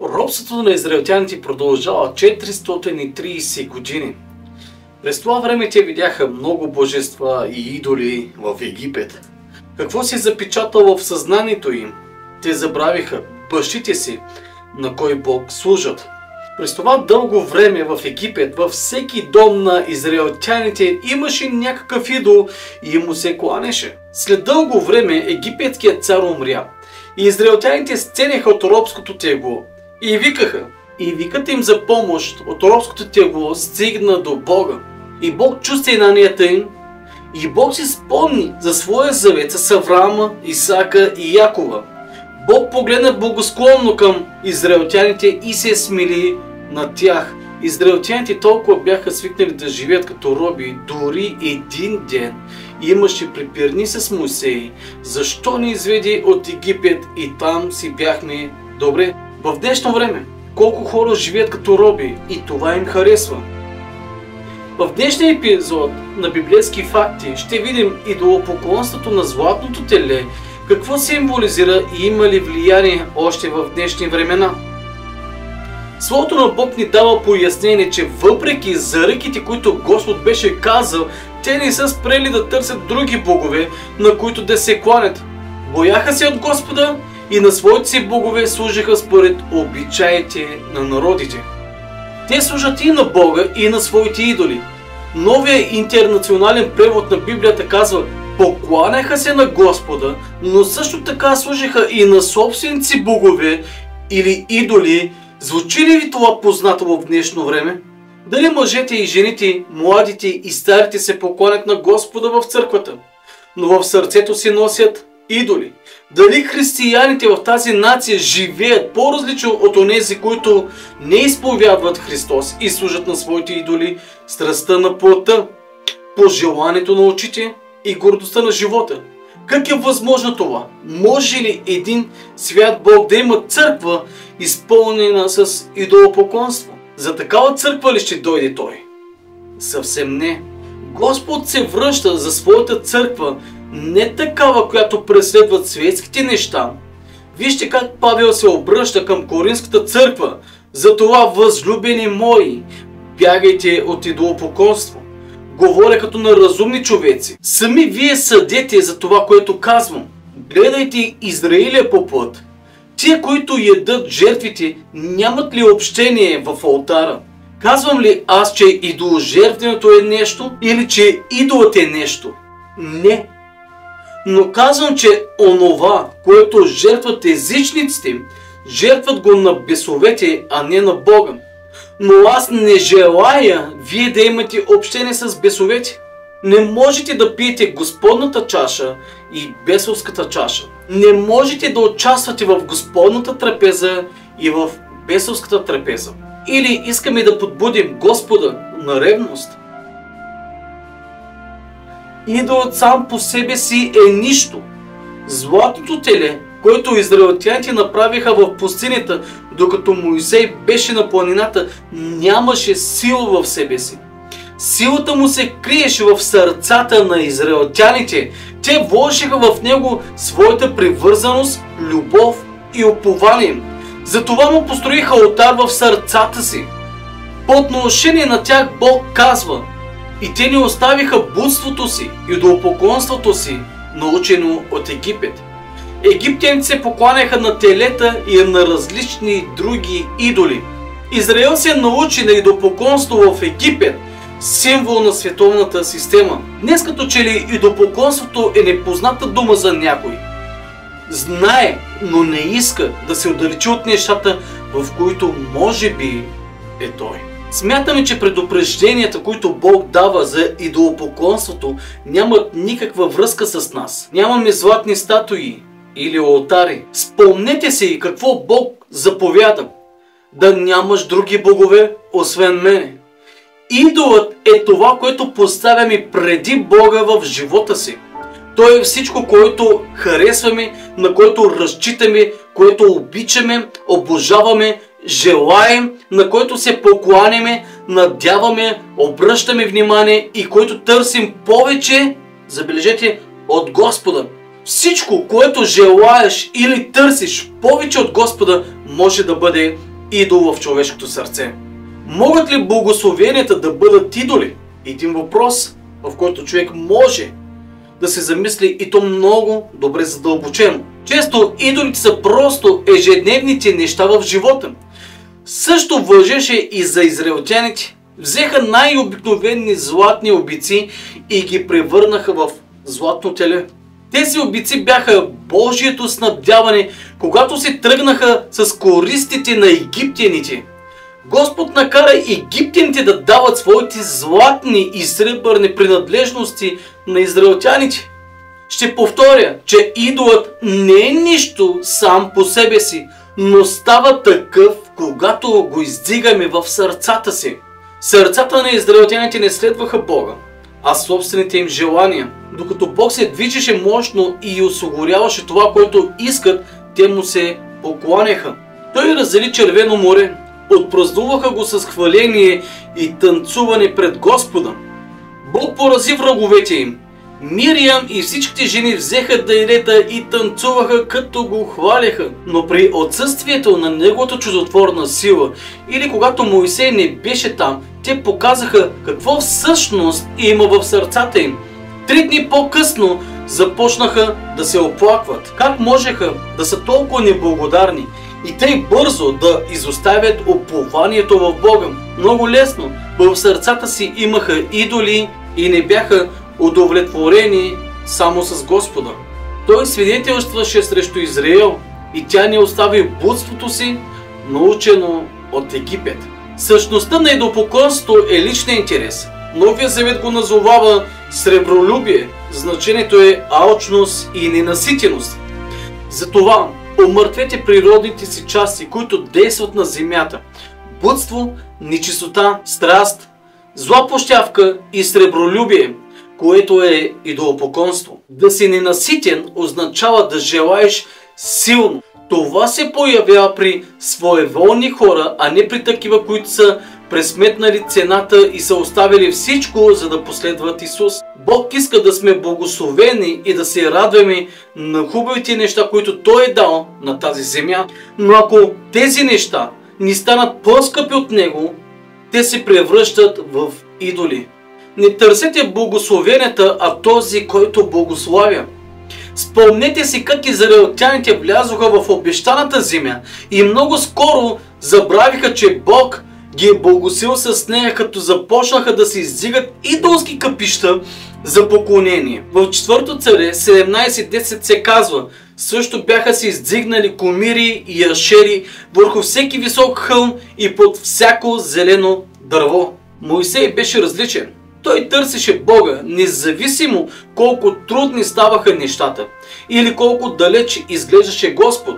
Робството на израелтяните продължава 430 години. През това време те видяха много божества и идоли в Египет. Какво се запечатало в съзнанието им? Те забравиха бащите си, на кой Бог служат. През това дълго време в Египет, във всеки дом на израелтяните имаше някакъв идол и му се кланеше. След дълго време египетският цар умря и израелтяните сценеха от робското тегло и викаха. И викът им за помощ от робското тегло стигна до Бога. И Бог чу стенанията им и Бог си спомни за своя завет с Авраама, Исака и Якова. Бог погледна благосклонно към израелтяните и се смили над тях. Израелтяните толкова бяха свикнали да живеят като роби, дори един ден имаше препирни с Моисей. Защо ни изведи от Египет и там си бяхме добре? В днешно време колко хора живеят като роби и това им харесва. В днешния епизод на библейски факти ще видим идолопоклонството на златното теле, какво символизира и има ли влияние още в днешни времена. Словото на Бог ни дава пояснение, че въпреки заръките, които Господ беше казал, те не са спрели да търсят други богове, на които да се кланят. Бояха се от Господа и на своите си богове служиха според обичаите на народите. Те служат и на Бога, и на своите идоли. Новия интернационален превод на Библията казва: покланяха се на Господа, но също така служиха и на собствените си богове или идоли. Звучи ли ви това познато в днешно време? Дали мъжете и жените, младите и старите се покланят на Господа в църквата, но в сърцето си носят идоли? Дали християните в тази нация живеят по-различно от онези, които не изповядват Христос и служат на своите идоли, страстта на плътта, пожеланието на очите и гордостта на живота? Как е възможно това? Може ли един свят Бог да има църква, изпълнена с идолопоклонство? За такава църква ли ще дойде Той? Съвсем не. Господ се връща за своята църква, не такава, която преследват светските неща. Вижте как Павел се обръща към Коринската църква. Затова, възлюбени мои, бягайте от идолопоклонство. Говоря като на разумни човеци. Сами вие съдете за това, което казвам. Гледайте Израиля по път. Тия, които ядат жертвите, нямат ли общение в алтара? Казвам ли аз, че идоложертването е нещо или че идолът е нещо? Не. Но казвам, че онова, което жертват езичниците, жертват го на бесовете, а не на Бога. Но аз не желая вие да имате общение с бесовете. Не можете да пиете Господната чаша и бесовската чаша. Не можете да участвате в Господната трапеза и в бесовската трапеза. Или искаме да подбудим Господа на ревност? Идолът сам по себе си е нищо. Златното теле, което израелтяните направиха в пустинята, докато Моисей беше на планината, нямаше сила в себе си. Силата му се криеше в сърцата на израелтяните. Те вложиха в него своята привързаност, любов и упование. Затова му построиха алтар в сърцата си. По отношение на тях Бог казва: и те не оставиха блудството си и идолопоклонството си, научено от Египет. Египтяните се покланяха на телета и на различни други идоли. Израел се научи на идолопоклонство в Египет, символ на световната система. Днес като че ли идолопоклонството е непозната дума за някой. Знае, но не иска да се отдалечи от нещата, в които може би е той. Смятаме, че предупрежденията, които Бог дава за идолопоклонството, нямат никаква връзка с нас. Нямаме златни статуи или олтари. Спомнете си какво Бог заповяда: да нямаш други богове, освен мене. Идолът е това, което поставяме преди Бога в живота си. Той е всичко, което харесваме, на което разчитаме, което обичаме, обожаваме, желаем, на който се покланяме, надяваме, обръщаме внимание и който търсим повече, забележете, от Господа. Всичко, което желаеш или търсиш повече от Господа, може да бъде идол в човешкото сърце. Могат ли благословенията да бъдат идоли? Един въпрос, в който човек може да се замисли, и то много добре задълбочено. Често идолите са просто ежедневните неща в живота. Също важеше и за израелтяните. Взеха най-обикновени златни обици и ги превърнаха в златно теле. Тези обици бяха Божието снабдяване, когато се тръгнаха с користите на египтяните. Господ накара египтяните да дават своите златни и сребърни принадлежности на израелтяните. Ще повторя, че идолът не е нищо сам по себе си, но става такъв, когато го издигаме в сърцата си. Сърцата на израелтяните не следваха Бога, а собствените им желания. Докато Бог се движеше мощно и осигуряваше това, което искат, те му се покланяха. Той раздели Червено море, отпразнуваха го с хваление и танцуване пред Господа. Бог порази враговете им. Мириам и всичките жени взеха дайрета и танцуваха, като го хваляха. Но при отсъствието на неговата чудотворна сила или когато Моисей не беше там, те показаха какво всъщност има в сърцата им. 3 дни по-късно започнаха да се оплакват. Как можеха да са толкова неблагодарни и тъй бързо да изоставят упованието в Бога? Много лесно. В сърцата си имаха идоли и не бяха удовлетворени само с Господа. Той свидетелстваше срещу Израел и тя не остави блудството си, научено от Египет. Същността на идолопоклонството е личния интерес. Новия завет го назовава сребролюбие. Значението е алчност и ненаситеност. Затова умъртвете природните си части, които действат на земята. Блудство, нечистота, страст, зла пощявка и сребролюбие, което е идолопоклонство. Да си ненаситен означава да желаеш силно. Това се появява при своеволни хора, а не при такива, които са пресметнали цената и са оставили всичко, за да последват Исус. Бог иска да сме благословени и да се радваме на хубавите неща, които Той е дал на тази земя. Но ако тези неща ни станат по-скъпи от Него, те се превръщат в идоли. Не търсете благословенията, а този, който благославя. Спомнете си как израелтяните влязоха в обещаната земя и много скоро забравиха, че Бог ги е благословил с нея, като започнаха да се издигат идолски къпища за поклонение. В 4 Царе 17:10 се казва: също бяха се издигнали комири и ашери върху всеки висок хълм и под всяко зелено дърво. Моисей беше различен. Той търсеше Бога, независимо колко трудни ставаха нещата или колко далеч изглеждаше Господ.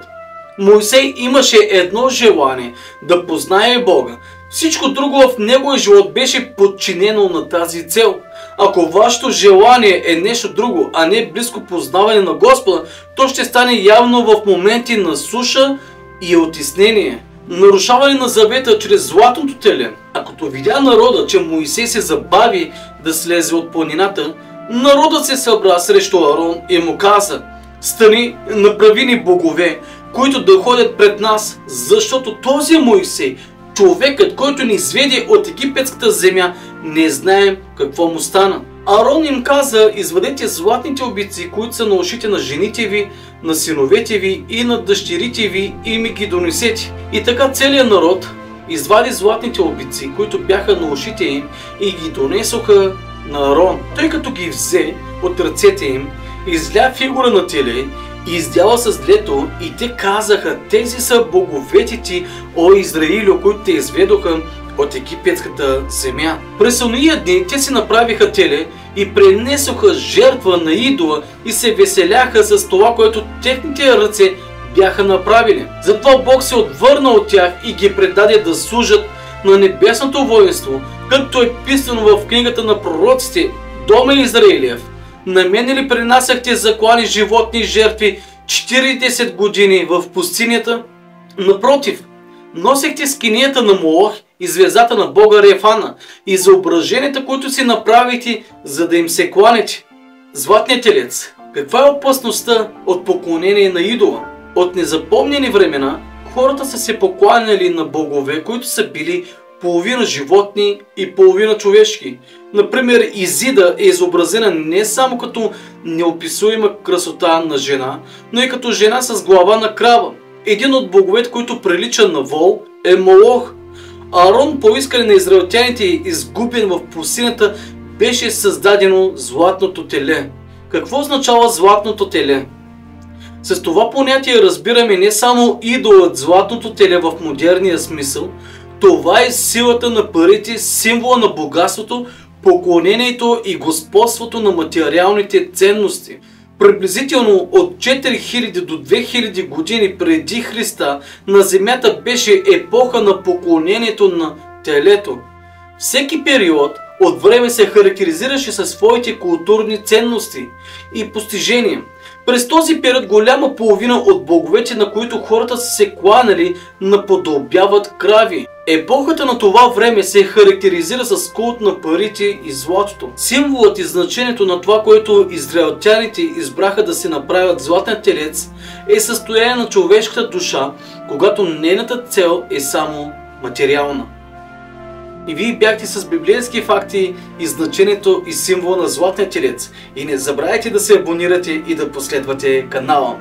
Моисей имаше едно желание – да познае Бога. Всичко друго в неговия живот беше подчинено на тази цел. Ако вашето желание е нещо друго, а не близко познаване на Господа, то ще стане явно в моменти на суша и отиснение. Нарушаване на завета чрез златното теле. А като видя народа, че Моисей се забави да слезе от планината, народът се събра срещу Арон и му каза: стани, направи ни богове, които да ходят пред нас, защото този Моисей, човекът, който ни изведе от египетската земя, не знаем какво му стана. Арон им каза: извадете златните обици, които са на ушите на жените ви, на синовете ви и на дъщерите ви, и ми ги донесете. И така целият народ извади златните обици, които бяха на ушите им, и ги донесоха на Арон. Той като ги взе от ръцете им, изля фигура на теле и издяла с длето, и те казаха: тези са боговете ти, о Израилю, които те изведоха от египетската земя. През ония дни те си направиха теле и пренесоха жертва на идола и се веселяха с това, което техните ръце бяха направили. Затова Бог се отвърна от тях и ги предаде да служат на небесното воинство, както е писано в книгата на пророците: дома Израилев, на мене ли принасяхте заклани животни и жертви 40 години в пустинята? Напротив, носехте скинията на Молох и звездата на бога Рефана и изображенията, които си направите, за да им се кланете. Златният телец Каква е опасността от поклонение на идола? От незапомнени времена хората са се покланяли на богове, които са били половина животни и половина човешки. Например, Изида е изобразена не само като неописуема красота на жена, но и като жена с глава на крава. Един от боговете, който прилича на вол, е Молох. Аарон по искане на израелтяните, изгубен в пустинята, беше създадено златното теле. Какво означава златното теле? С това понятие разбираме не само идолът златното теле в модерния смисъл, това е силата на парите, символа на богатството, поклонението и господството на материалните ценности. Приблизително от 4000 до 2000 години преди Христа на земята беше епоха на поклонението на телето. Всеки период от време се характеризираше със своите културни ценности и постижения. През този период голяма половина от боговете, на които хората са се кланяли, наподобяват крави. Епохата на това време се характеризира с култ на парите и златото. Символът и значението на това, което израелтяните избраха да се направят златен телец, е състояние на човешката душа, когато нейната цел е само материална. И вие бяхте с библейски факти и значението и символа на златния телец. И не забравяйте да се абонирате и да последвате канала.